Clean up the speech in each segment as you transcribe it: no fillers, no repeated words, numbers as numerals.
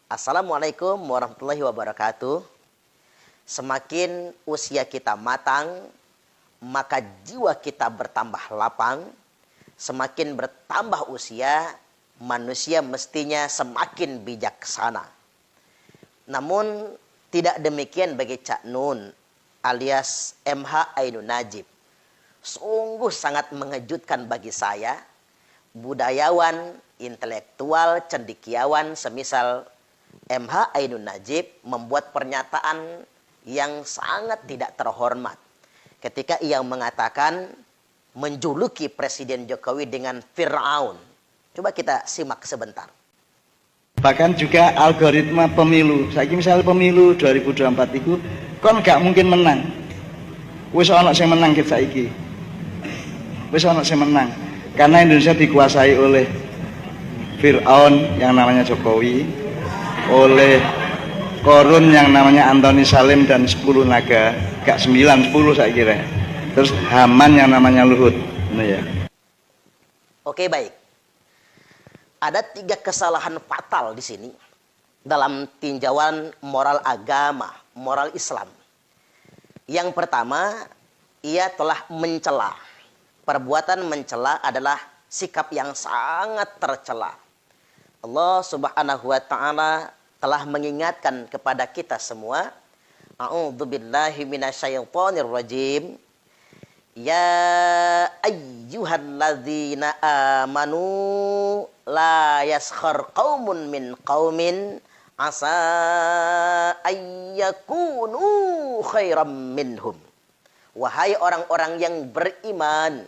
Assalamualaikum warahmatullahi wabarakatuh. Semakin usia kita matang, maka jiwa kita bertambah lapang. Semakin bertambah usia, manusia mestinya semakin bijaksana. Namun tidak demikian bagi Cak Nun alias MH Ainun Najib. Sungguh sangat mengejutkan bagi saya, budayawan, intelektual, cendekiawan semisal MH Ainun Najib membuat pernyataan yang sangat tidak terhormat ketika ia mengatakan menjuluki Presiden Jokowi dengan Fir'aun. Coba kita simak sebentar. Bahkan juga algoritma pemilu. Saiki misalnya pemilu 2024 itu kon gak mungkin menang. Wis ana sing menang kita saiki. Wis ana sing menang. Karena Indonesia dikuasai oleh Fir'aun yang namanya Jokowi, oleh Korun yang namanya Antoni Salim dan 10 naga, gak 9, 10 saya kira. Terus Haman yang namanya Luhut. Nah, ya. Oke, baik. Ada 3 kesalahan fatal di sini dalam tinjauan moral agama, moral Islam. Yang pertama, ia telah mencela. Perbuatan mencela adalah sikap yang sangat tercela. Allah Subhanahu wa taala telah mengingatkan kepada kita semua, a'udzubillahi minasyaitonir rajim. Ya ayyuhalladzina amanu la yaskhar qaumun min qaumin asa ayyakunu khairam minhum. Wahai orang-orang yang beriman,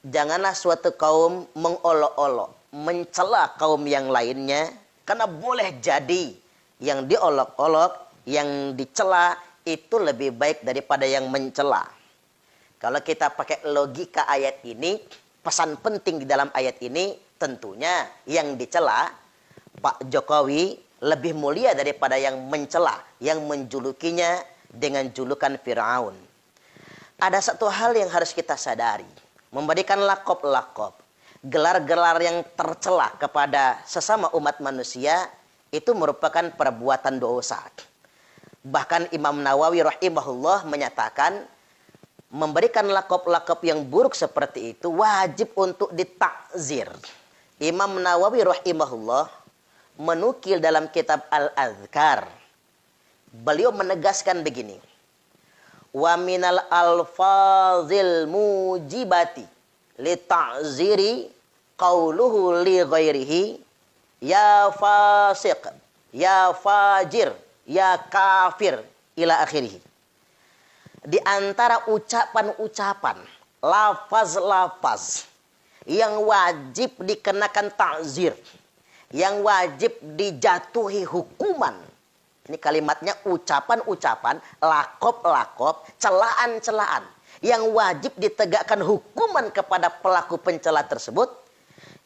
janganlah suatu kaum mengolok-olok, mencela kaum yang lainnya, karena boleh jadi yang diolok-olok, yang dicela itu lebih baik daripada yang mencela. Kalau kita pakai logika ayat ini, pesan penting di dalam ayat ini tentunya yang dicela Pak Jokowi lebih mulia daripada yang mencela, yang menjulukinya dengan julukan Fir'aun. Ada satu hal yang harus kita sadari, memberikan lakop-lakop, gelar-gelar yang tercela kepada sesama umat manusia itu merupakan perbuatan dosa. Bahkan Imam Nawawi rahimahullah menyatakan memberikan lakop-lakop yang buruk seperti itu wajib untuk ditakzir. Imam Nawawi rahimahullah menukil dalam kitab Al-Azkar. Beliau menegaskan begini. Wa minal alfazil mujibati li ta'ziri qauluhu li ghairihi ya fasiq, ya fajir, ya kafir ila akhirih. Di antara ucapan-ucapan, lafaz-lafaz yang wajib dikenakan ta'zir, yang wajib dijatuhi hukuman. Ini kalimatnya ucapan-ucapan, lakop-lakop, celaan-celaan yang wajib ditegakkan hukuman kepada pelaku pencela tersebut,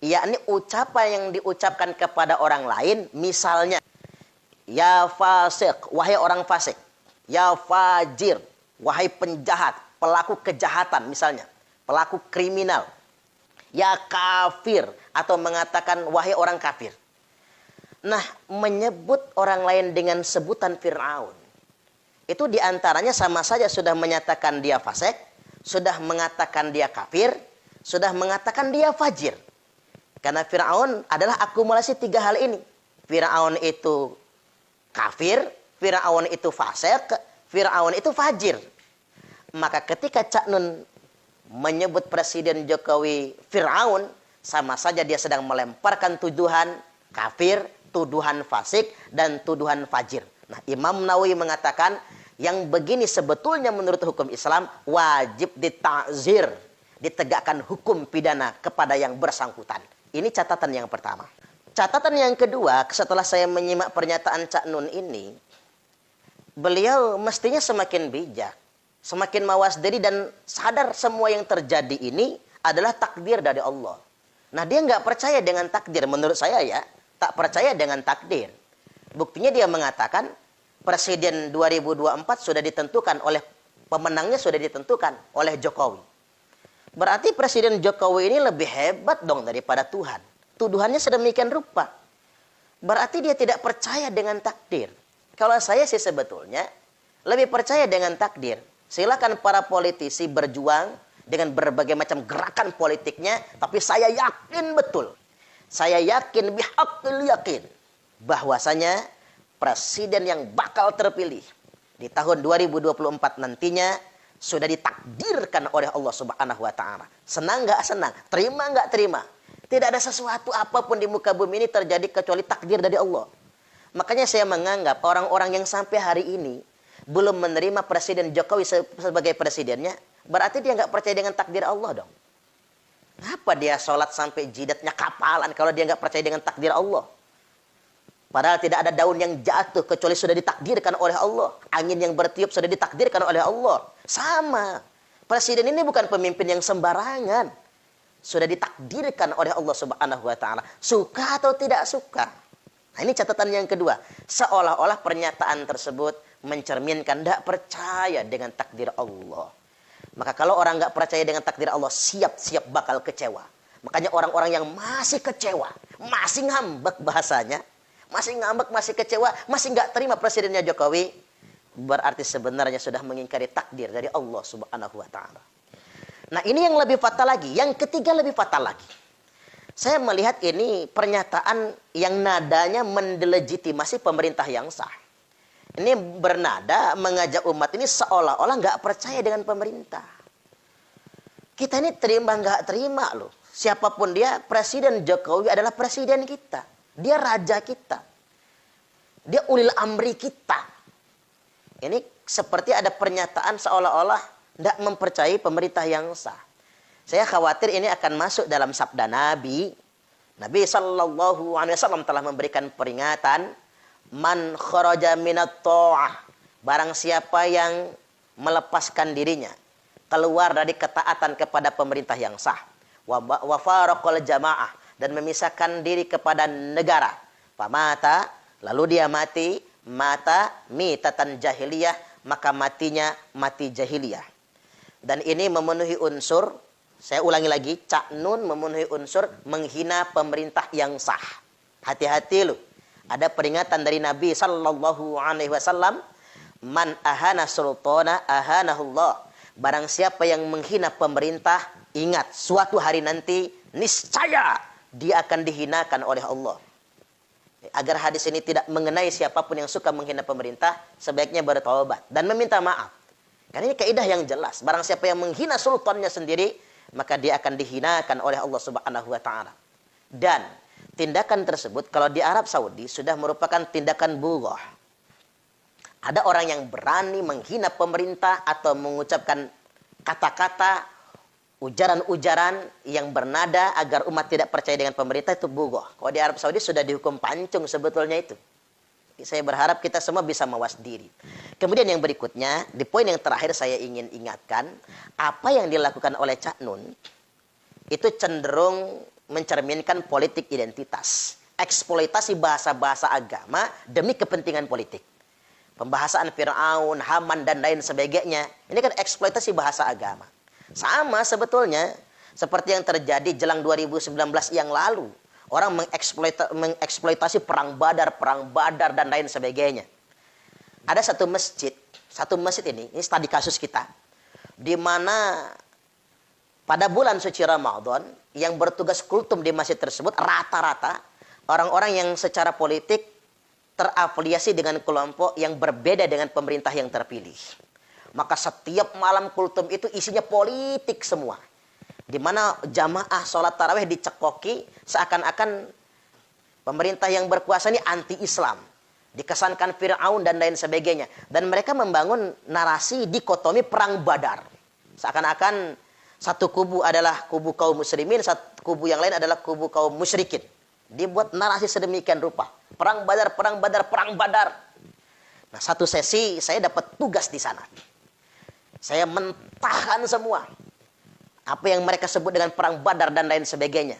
yakni ucapan yang diucapkan kepada orang lain, misalnya ya fasik, wahai orang fasik, ya fajir, wahai penjahat, pelaku kejahatan misalnya, pelaku kriminal, ya kafir, atau mengatakan wahai orang kafir. Nah, menyebut orang lain dengan sebutan Fir'aun, itu diantaranya sama saja sudah menyatakan dia fasik, sudah mengatakan dia kafir, sudah mengatakan dia fajir. Karena Fir'aun adalah akumulasi 3 hal ini. Fir'aun itu kafir, Fir'aun itu fasik, Fir'aun itu fajir. Maka ketika Cak Nun menyebut Presiden Jokowi Fir'aun, sama saja dia sedang melemparkan tuduhan kafir, tuduhan fasik, dan tuduhan fajir. Nah, Imam Nawawi mengatakan yang begini sebetulnya menurut hukum Islam wajib ditakzir, ditegakkan hukum pidana kepada yang bersangkutan. Ini catatan yang pertama. Catatan yang kedua, setelah saya menyimak pernyataan Cak Nun ini, beliau mestinya semakin bijak, semakin mawas diri dan sadar semua yang terjadi ini adalah takdir dari Allah. Nah, dia nggak percaya dengan takdir, menurut saya ya, tak percaya dengan takdir. Buktinya dia mengatakan Presiden 2024 sudah ditentukan oleh pemenangnya, sudah ditentukan oleh Jokowi. Berarti Presiden Jokowi ini lebih hebat dong daripada Tuhan. Tuduhannya sedemikian rupa. berarti dia tidak percaya dengan takdir. Kalau saya sih sebetulnya lebih percaya dengan takdir. Silakan para politisi berjuang dengan berbagai macam gerakan politiknya, tapi saya yakin betul, saya yakin bihaqil yakin, bahwasanya presiden yang bakal terpilih di tahun 2024 nantinya sudah ditakdirkan oleh Allah Subhanahu wa taala. Senang nggak senang, terima nggak terima. Tidak ada sesuatu apapun di muka bumi ini terjadi kecuali takdir dari Allah. Makanya saya menganggap orang-orang yang sampai hari ini belum menerima Presiden Jokowi sebagai presidennya, berarti dia nggak percaya dengan takdir Allah dong. Apa dia sholat sampai jidatnya kapalan kalau dia nggak percaya dengan takdir Allah? Padahal tidak ada daun yang jatuh kecuali sudah ditakdirkan oleh Allah. Angin yang bertiup sudah ditakdirkan oleh Allah. Sama. Presiden ini bukan pemimpin yang sembarangan. Sudah ditakdirkan oleh Allah Subhanahu wa taala. Suka atau tidak suka. Nah, ini catatan yang kedua. Seolah-olah pernyataan tersebut mencerminkan tidak percaya dengan takdir Allah. Maka kalau orang nggak percaya dengan takdir Allah, siap-siap bakal kecewa. Makanya orang-orang yang masih kecewa, masih ngambek bahasanya, masih ngambek, masih kecewa, masih nggak terima presidennya Jokowi, berarti sebenarnya sudah mengingkari takdir dari Allah Subhanahu wa taala. Nah, ini yang lebih fatal lagi. Yang ketiga lebih fatal lagi. Saya melihat ini pernyataan yang nadanya mendelegitimasi pemerintah yang sah. Ini bernada mengajak umat ini seolah-olah nggak percaya dengan pemerintah. Kita ini terima nggak terima loh. Siapapun dia, Presiden Jokowi adalah presiden kita. Dia raja kita. Dia ulil amri kita. Ini seperti ada pernyataan seolah-olah tidak mempercayai pemerintah yang sah. Saya khawatir ini akan masuk dalam sabda Nabi. Nabi SAW telah memberikan peringatan, man kharaja minat ta'ah, barang siapa yang melepaskan dirinya, keluar dari ketaatan kepada pemerintah yang sah, wa faraqal jamaah, dan memisahkan diri kepada negara, famata, lalu dia mati, mata mitatan jahiliyah, maka matinya mati jahiliyah. Dan ini memenuhi unsur, saya ulangi lagi, Cak Nun memenuhi unsur menghina pemerintah yang sah. Hati-hati lu. Ada peringatan dari Nabi sallallahu alaihi wasallam, man ahana sultana ahanahullah. Barang siapa yang menghina pemerintah, ingat suatu hari nanti niscaya dia akan dihinakan oleh Allah. Agar hadis ini tidak mengenai siapapun yang suka menghina pemerintah, sebaiknya bertaubat dan meminta maaf. Karena ini kaidah yang jelas. Barang siapa yang menghina sultannya sendiri, maka dia akan dihinakan oleh Allah Subhanahu wa taala. Dan tindakan tersebut kalau di Arab Saudi sudah merupakan tindakan bughah. Ada orang yang berani menghina pemerintah atau mengucapkan kata-kata, ujaran-ujaran yang bernada agar umat tidak percaya dengan pemerintah, itu bughah. Kalau di Arab Saudi sudah dihukum pancung sebetulnya itu. Saya berharap kita semua bisa mawas diri. Kemudian yang berikutnya, di poin yang terakhir saya ingin ingatkan, apa yang dilakukan oleh Cak Nun itu cenderung mencerminkan politik identitas. Eksploitasi bahasa-bahasa agama demi kepentingan politik. Pembahasan Fir'aun, Haman, dan lain sebagainya. Ini kan eksploitasi bahasa agama. Sama sebetulnya seperti yang terjadi jelang 2019 yang lalu. Orang mengeksploitasi perang badar, dan lain sebagainya. Ada satu masjid ini studi kasus kita, di mana pada bulan suci Ramadan, yang bertugas kultum di masjid tersebut, rata-rata orang-orang yang secara politik terafiliasi dengan kelompok yang berbeda dengan pemerintah yang terpilih. Maka setiap malam kultum itu isinya politik semua. Di mana jamaah sholat tarawih dicekoki seakan-akan pemerintah yang berkuasa ini anti-Islam. Dikesankan Fir'aun dan lain sebagainya. Dan mereka membangun narasi dikotomi perang badar. Seakan-akan satu kubu adalah kubu kaum muslimin, satu kubu yang lain adalah kubu kaum musyrikin. Dibuat narasi sedemikian rupa. Perang badar, perang badar, perang badar. Nah, satu sesi saya dapat tugas di sana. Saya mentahkan semua apa yang mereka sebut dengan perang badar dan lain sebagainya.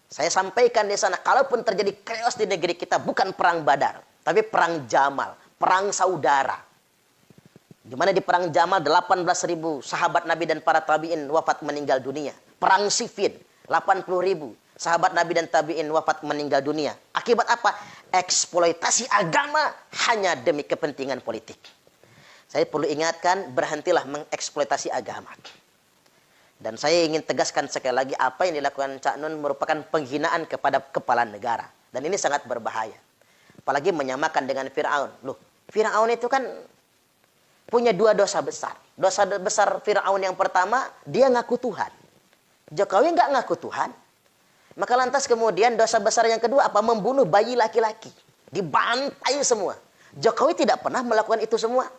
Saya sampaikan di sana, kalaupun terjadi chaos di negeri kita, bukan perang badar, tapi perang Jamal, perang saudara. Di mana di perang Jamal 18.000 sahabat Nabi dan para tabi'in wafat meninggal dunia. Perang Siffin 80.000. Sahabat Nabi dan tabi'in wafat meninggal dunia. Akibat apa? Eksploitasi agama hanya demi kepentingan politik. Saya perlu ingatkan, berhentilah mengeksploitasi agama. Dan saya ingin tegaskan sekali lagi, apa yang dilakukan Cak Nun merupakan penghinaan kepada kepala negara. Dan ini sangat berbahaya. Apalagi menyamakan dengan Fir'aun. Loh, Fir'aun itu kan punya dua dosa besar. Dosa besar Fir'aun yang pertama, dia ngaku Tuhan. Jokowi nggak ngaku Tuhan. Maka lantas kemudian dosa besar yang kedua apa? Membunuh bayi laki-laki. Dibantai semua. Jokowi tidak pernah melakukan itu semua.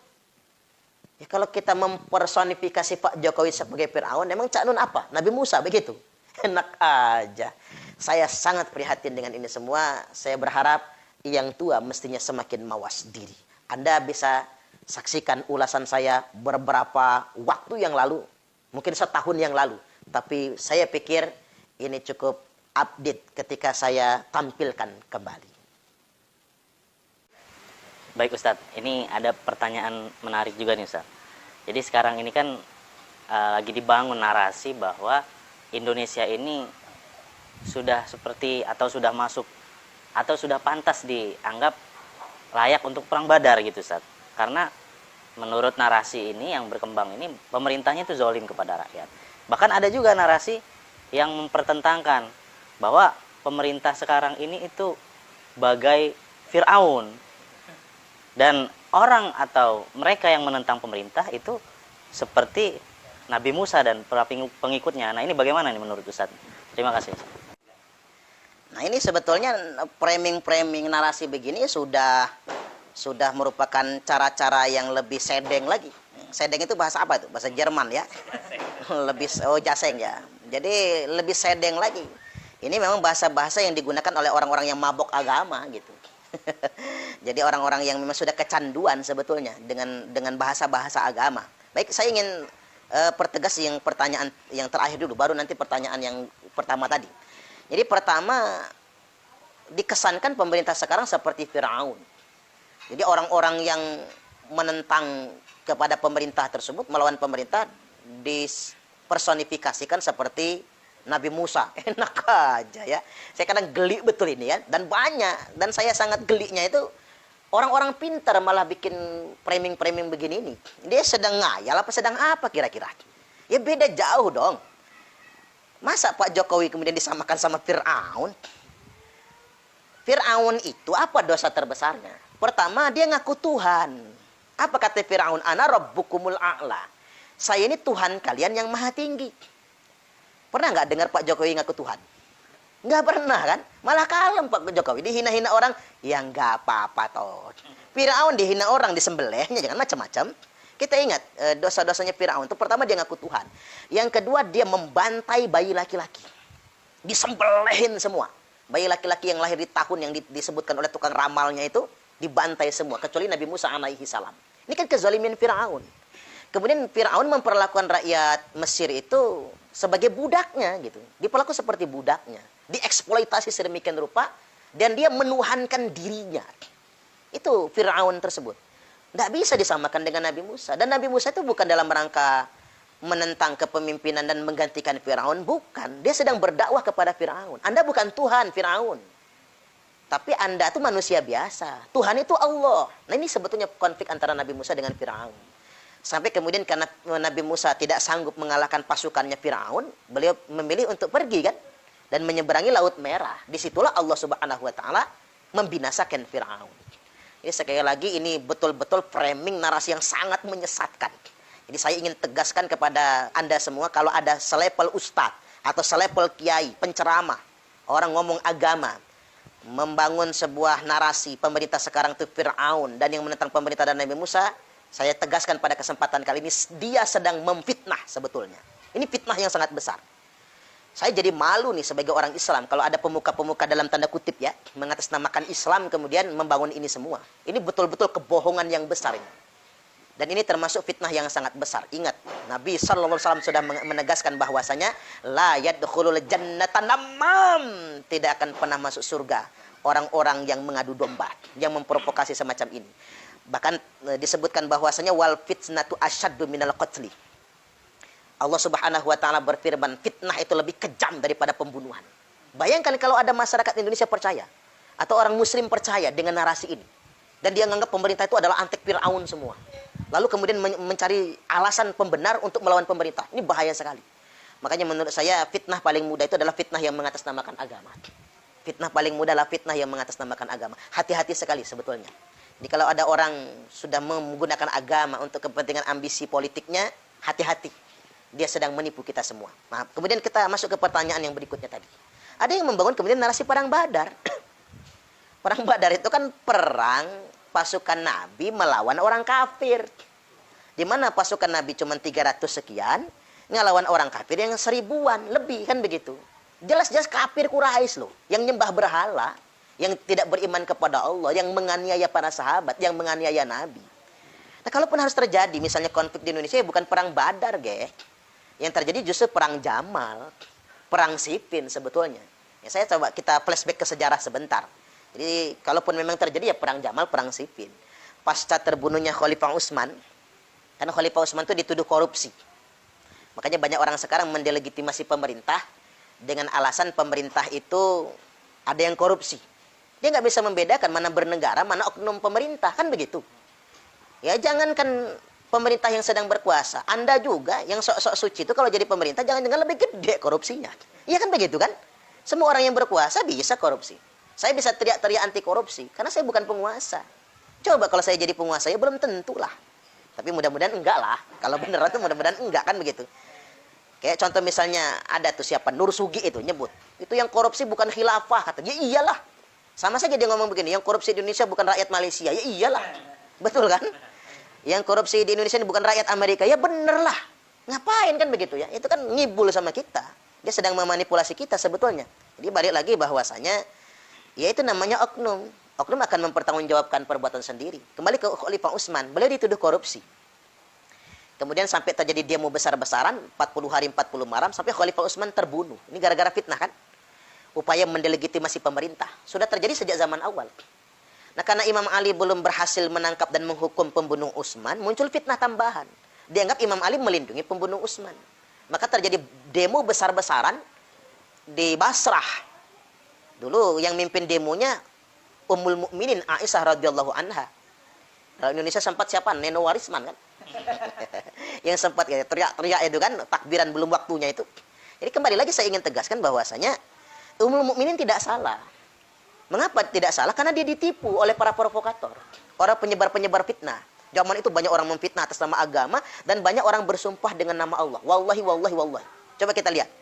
Ya, kalau kita mempersonifikasi Pak Jokowi sebagai Fir'aun, memang Cak Nun apa? Nabi Musa begitu. Enak aja. Saya sangat prihatin dengan ini semua. Saya berharap yang tua mestinya semakin mawas diri. Anda bisa saksikan ulasan saya beberapa waktu yang lalu. Mungkin setahun yang lalu. Tapi saya pikir ini cukup update ketika saya tampilkan kembali. Baik Ustadz, ini ada pertanyaan menarik juga nih Ustadz. Jadi sekarang ini kan lagi dibangun narasi bahwa Indonesia ini sudah seperti atau sudah masuk atau sudah pantas dianggap layak untuk perang Badar gitu Ustadz. Karena menurut narasi ini yang berkembang ini pemerintahnya itu zalim kepada rakyat. Bahkan ada juga narasi yang mempertentangkan bahwa pemerintah sekarang ini itu bagai Fir'aun. Dan orang atau mereka yang menentang pemerintah itu seperti Nabi Musa dan para pengikutnya. Nah ini bagaimana nih menurut Ustaz? Terima kasih. Nah ini sebetulnya framing-framing narasi begini sudah merupakan cara-cara yang lebih sedeng lagi. Sedeng itu bahasa apa itu? Bahasa Jerman ya. Jaseng ya. Jadi lebih sedeng lagi. Ini memang bahasa-bahasa yang digunakan oleh orang-orang yang mabok agama gitu. Jadi orang-orang yang memang sudah kecanduan sebetulnya dengan bahasa-bahasa agama. Baik, saya ingin pertegas yang pertanyaan yang terakhir dulu, baru nanti pertanyaan yang pertama tadi. Jadi pertama, dikesankan pemerintah sekarang seperti Fir'aun. Jadi orang-orang yang menentang kepada pemerintah tersebut, melawan pemerintah, dipersonifikasikan seperti Nabi Musa. Enak aja ya. Saya kadang geli betul ini ya. Dan banyak. Dan saya sangat geliknya itu orang-orang pintar malah bikin framing-framing begini ini. Dia sedang ngayal apa sedang apa kira-kira? Ya beda jauh dong. Masa Pak Jokowi kemudian disamakan sama Fir'aun? Fir'aun itu apa dosa terbesarnya? Pertama, dia ngaku Tuhan. Apa kata Fir'aun? Ana rabbukumul a'la. Saya ini Tuhan kalian yang maha tinggi. Pernah nggak dengar Pak Jokowi ngaku Tuhan? Nggak pernah kan? Malah kalem Pak Jokowi. Dihina-hina orang, ya nggak apa-apa toh. Fir'aun dihina orang, disembelihnya, jangan macam-macam. Kita ingat dosa-dosanya Fir'aun itu pertama dia ngaku Tuhan. Yang kedua dia membantai bayi laki-laki. Disembelihin semua. Bayi laki-laki yang lahir di tahun yang disebutkan oleh tukang ramalnya itu dibantai semua. Kecuali Nabi Musa alaihi salam. Ini kan kezaliman Fir'aun. Kemudian Fir'aun memperlakukan rakyat Mesir itu sebagai budaknya gitu. Diperlakukan seperti budaknya. Dieksploitasi sedemikian rupa. Dan dia menuhankan dirinya. Itu Fir'aun tersebut. Tidak bisa disamakan dengan Nabi Musa. Dan Nabi Musa itu bukan dalam rangka menentang kepemimpinan dan menggantikan Fir'aun. Bukan. Dia sedang berdakwah kepada Fir'aun. Anda bukan Tuhan Fir'aun. Tapi Anda itu manusia biasa. Tuhan itu Allah. Nah ini sebetulnya konflik antara Nabi Musa dengan Fir'aun. Sampai kemudian karena Nabi Musa tidak sanggup mengalahkan pasukannya Fir'aun, beliau memilih untuk pergi kan dan menyeberangi Laut Merah. Disitulah Allah Subhanahu wa taala membinasakan Fir'aun. Ini sekali lagi ini betul-betul framing narasi yang sangat menyesatkan. Jadi saya ingin tegaskan kepada Anda semua, kalau ada selepel ustadz atau selepel kiai, penceramah, orang ngomong agama, membangun sebuah narasi pemerintah sekarang itu Fir'aun dan yang menentang pemerintah dan Nabi Musa, saya tegaskan pada kesempatan kali ini, dia sedang memfitnah sebetulnya. Ini fitnah yang sangat besar. Saya jadi malu nih sebagai orang Islam kalau ada pemuka-pemuka dalam tanda kutip ya, mengatasnamakan Islam kemudian membangun ini semua. Ini betul-betul kebohongan yang besar ini. Dan ini termasuk fitnah yang sangat besar. Ingat, Nabi SAW sudah menegaskan bahwasanya la yadkhulul jannata namam, tidak akan pernah masuk surga orang-orang yang mengadu domba, yang memprovokasi semacam ini. Bahkan disebutkan bahwasanya wal fitnatu asyaddu minal qatli. Allah Subhanahu wa taala berfirman, fitnah itu lebih kejam daripada pembunuhan. Bayangkan kalau ada masyarakat Indonesia percaya, atau orang muslim percaya dengan narasi ini, dan dia menganggap pemerintah itu adalah antek Fir'aun semua. Lalu kemudian mencari alasan pembenar untuk melawan pemerintah. Ini bahaya sekali. Makanya menurut saya fitnah paling mudah itu adalah fitnah yang mengatasnamakan agama. Fitnah paling mudah adalah fitnah yang mengatasnamakan agama. Hati-hati sekali sebetulnya. Jadi kalau ada orang sudah menggunakan agama untuk kepentingan ambisi politiknya, hati-hati. Dia sedang menipu kita semua. Nah, kemudian kita masuk ke pertanyaan yang berikutnya tadi. Ada yang membangun kemudian narasi perang Badar. Perang Badar itu kan perang pasukan Nabi melawan orang kafir. Di mana pasukan Nabi cuma 300 sekian, ngelawan orang kafir yang 1000-an lebih, kan begitu. Jelas-jelas kafir Quraisy loh, yang nyembah berhala, yang tidak beriman kepada Allah, yang menganiaya para sahabat, yang menganiaya Nabi. Nah, kalaupun harus terjadi misalnya konflik di Indonesia, ya bukan perang Badar, ge. Yang terjadi justru perang Jamal, perang Siffin sebetulnya. Ya, saya coba kita flashback ke sejarah sebentar. Jadi kalaupun memang terjadi ya perang Jamal, perang Siffin. Pasca terbunuhnya Khalifah Utsman, karena Khalifah Utsman itu dituduh korupsi. Makanya banyak orang sekarang mendelegitimasi pemerintah dengan alasan pemerintah itu ada yang korupsi. Dia nggak bisa membedakan mana bernegara, mana oknum pemerintah, kan begitu. Ya jangankan pemerintah yang sedang berkuasa, Anda juga yang sok-sok suci itu kalau jadi pemerintah jangan-jangan lebih gede korupsinya. Iya kan begitu kan? Semua orang yang berkuasa bisa korupsi. Saya bisa teriak-teriak anti korupsi karena saya bukan penguasa. Coba kalau saya jadi penguasa ya belum tentu lah. Tapi mudah-mudahan enggak lah. Kalau beneran tuh mudah-mudahan enggak, kan begitu. Kayak contoh misalnya ada tuh siapa, Nur Sugi itu nyebut. Itu yang korupsi bukan khilafah, katanya. Ya iyalah. Sama saja dia ngomong begini, yang korupsi di Indonesia bukan rakyat Malaysia. Ya iyalah. Betul kan? Yang korupsi di Indonesia ini bukan rakyat Amerika. Ya bener lah. Ngapain kan begitu ya? Itu kan ngibul sama kita. Dia sedang memanipulasi kita sebetulnya. Jadi balik lagi bahwasanya ya itu namanya oknum. Oknum akan mempertanggungjawabkan perbuatan sendiri. Kembali ke Khalifah Utsman, beliau dituduh korupsi. Kemudian sampai terjadi demo besar-besaran, 40 hari 40 malam, sampai Khalifah Utsman terbunuh. Ini gara-gara fitnah kan? Upaya mendelegitimasi pemerintah. Sudah terjadi sejak zaman awal. Nah karena Imam Ali belum berhasil menangkap dan menghukum pembunuh Utsman, muncul fitnah tambahan. Dianggap Imam Ali melindungi pembunuh Utsman. Maka terjadi demo besar-besaran di Basrah. Dulu yang mimpin demonya Ummul Mukminin Aisyah radhiyallahu anha. Kalau Indonesia sempat siapa? Neno Warisman kan? Yang sempat ya, teriak-teriak itu kan, takbiran belum waktunya itu. Jadi kembali lagi saya ingin tegaskan bahwasanya Ummul Mukminin tidak salah. Mengapa tidak salah? Karena dia ditipu oleh para provokator, orang penyebar-penyebar fitnah. Zaman itu banyak orang memfitnah atas nama agama dan banyak orang bersumpah dengan nama Allah. Wallahi, wallahi, wallahi. Coba kita lihat.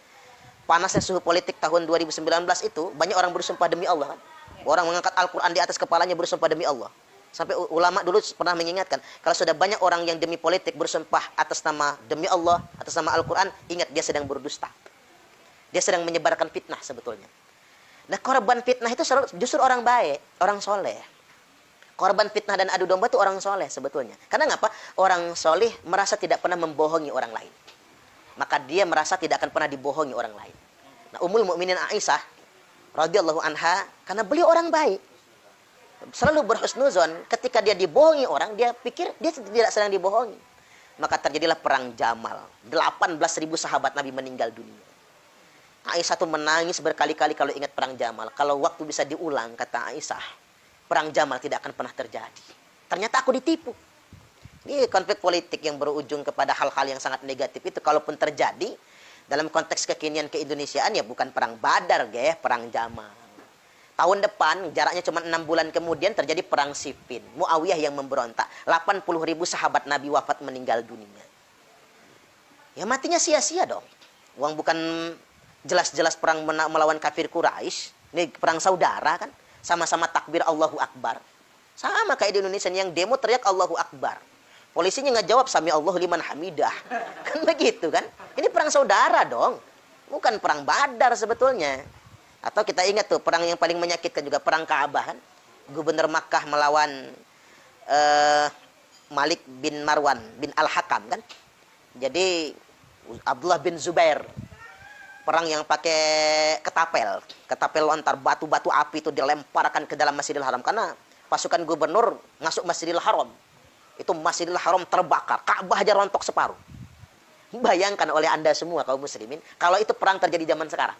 Panasnya suhu politik tahun 2019 itu, banyak orang bersumpah demi Allah kan. Orang mengangkat Al-Quran di atas kepalanya bersumpah demi Allah. Sampai ulama dulu pernah mengingatkan, kalau sudah banyak orang yang demi politik bersumpah atas nama demi Allah, atas nama Al-Quran, ingat dia sedang berdusta. Dia sedang menyebarkan fitnah sebetulnya. Nah korban fitnah itu justru orang baik, orang soleh. Korban fitnah dan adu domba itu orang soleh sebetulnya. Karena ngapa? Orang soleh merasa tidak pernah membohongi orang lain. Maka dia merasa tidak akan pernah dibohongi orang lain. Nah, Ummul Mukminin Aisyah radhiyallahu anha, karena beliau orang baik, selalu berhusnuzon. Ketika dia dibohongi orang, dia pikir dia tidak sedang dibohongi. Maka terjadilah perang Jamal. 18.000 sahabat Nabi meninggal dunia. Aisyah tuh menangis berkali-kali kalau ingat perang Jamal. Kalau waktu bisa diulang, kata Aisyah, perang Jamal tidak akan pernah terjadi. Ternyata aku ditipu. Ini konflik politik yang berujung kepada hal-hal yang sangat negatif itu kalaupun terjadi dalam konteks kekinian keindonesiaan ya bukan perang Badar, perang Jamal. Tahun depan jaraknya cuma 6 bulan kemudian terjadi perang Siffin. Muawiyah yang memberontak. 80.000 sahabat Nabi wafat meninggal dunia. Ya matinya sia-sia dong. Uang bukan jelas-jelas perang melawan kafir Quraisy. Ini perang saudara kan. Sama-sama takbir Allahu Akbar. Sama kayak di Indonesia yang demo teriak Allahu Akbar. Polisinya ngejawab sami Allahu liman hamidah. Kan begitu kan? Ini perang saudara dong. Bukan perang Badar sebetulnya. Atau kita ingat tuh perang yang paling menyakitkan juga perang Ka'bah kan? Gubernur Makkah melawan Malik bin Marwan bin Al-Hakam kan? Jadi Abdullah bin Zubair perang yang pakai ketapel lontar, batu-batu api itu dilemparkan ke dalam Masjidil Haram karena pasukan gubernur masuk Masjidil Haram. Itu Masjidil Haram terbakar, Ka'bah aja rontok separuh. Bayangkan oleh Anda semua kaum muslimin, kalau itu perang terjadi zaman sekarang.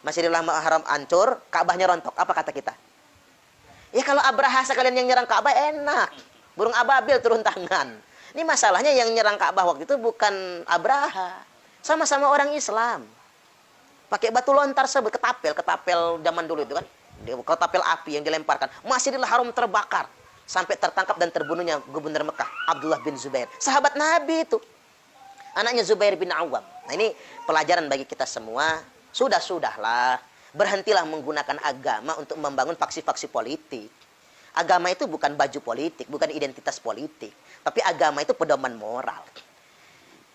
Masjidil Haram hancur, Ka'bahnya rontok. Apa kata kita? Ya kalau Abraha sekalian yang nyerang Ka'bah enak. Burung ababil turun tangan. Ini masalahnya yang nyerang Ka'bah waktu itu bukan Abraha. Sama-sama orang Islam. Pakai batu lontar sebut ketapel zaman dulu itu kan. Ketapel api yang dilemparkan. Masjidil Haram terbakar. Sampai tertangkap dan terbunuhnya gubernur Mekah, Abdullah bin Zubair. Sahabat Nabi itu. Anaknya Zubair bin Awam. Nah ini pelajaran bagi kita semua. Sudahlah. Berhentilah menggunakan agama untuk membangun faksi-faksi politik. Agama itu bukan baju politik, bukan identitas politik. Tapi agama itu pedoman moral.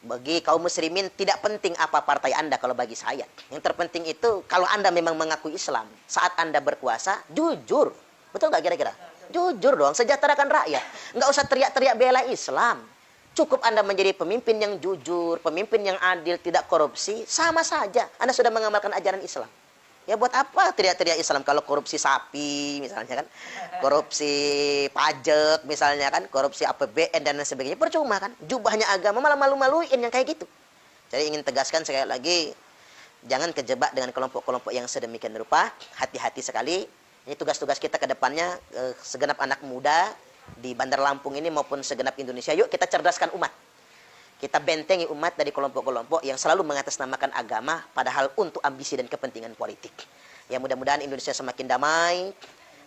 Bagi kaum muslimin tidak penting apa partai Anda kalau bagi saya. Yang terpenting itu kalau Anda memang mengaku Islam, saat Anda berkuasa, jujur. Betul nggak kira-kira? Jujur dong, sejahterakan rakyat. Nggak usah teriak-teriak bela Islam. Cukup Anda menjadi pemimpin yang jujur, pemimpin yang adil, tidak korupsi, sama saja. Anda sudah mengamalkan ajaran Islam. Ya buat apa teriak-teriak Islam kalau korupsi sapi misalnya kan, korupsi pajak misalnya kan, korupsi APBN dan lain sebagainya, percuma kan? Jubahnya agama malah malu-maluin yang kayak gitu. Jadi ingin tegaskan sekali lagi, jangan kejebak dengan kelompok-kelompok yang sedemikian rupa. Hati-hati sekali. Ini tugas-tugas kita ke depannya, segenap anak muda di Bandar Lampung ini maupun segenap Indonesia. Yuk kita cerdaskan umat. Kita bentengi umat dari kelompok-kelompok yang selalu mengatasnamakan agama padahal untuk ambisi dan kepentingan politik. Ya mudah-mudahan Indonesia semakin damai.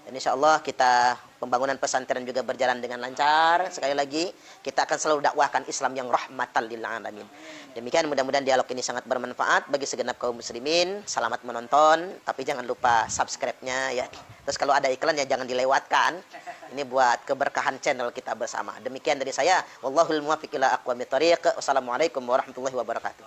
Dan insya Allah kita pembangunan pesantren juga berjalan dengan lancar. Sekali lagi kita akan selalu dakwahkan Islam yang rahmatan lil alamin. Demikian mudah-mudahan dialog ini sangat bermanfaat bagi segenap kaum muslimin. Selamat menonton, tapi jangan lupa subscribe-nya ya. Terus kalau ada iklan ya jangan dilewatkan. Ini buat keberkahan channel kita bersama. Demikian dari saya. Wallahul muwaffiq ila aqwamit thoriq. Wassalamualaikum warahmatullahi wabarakatuh.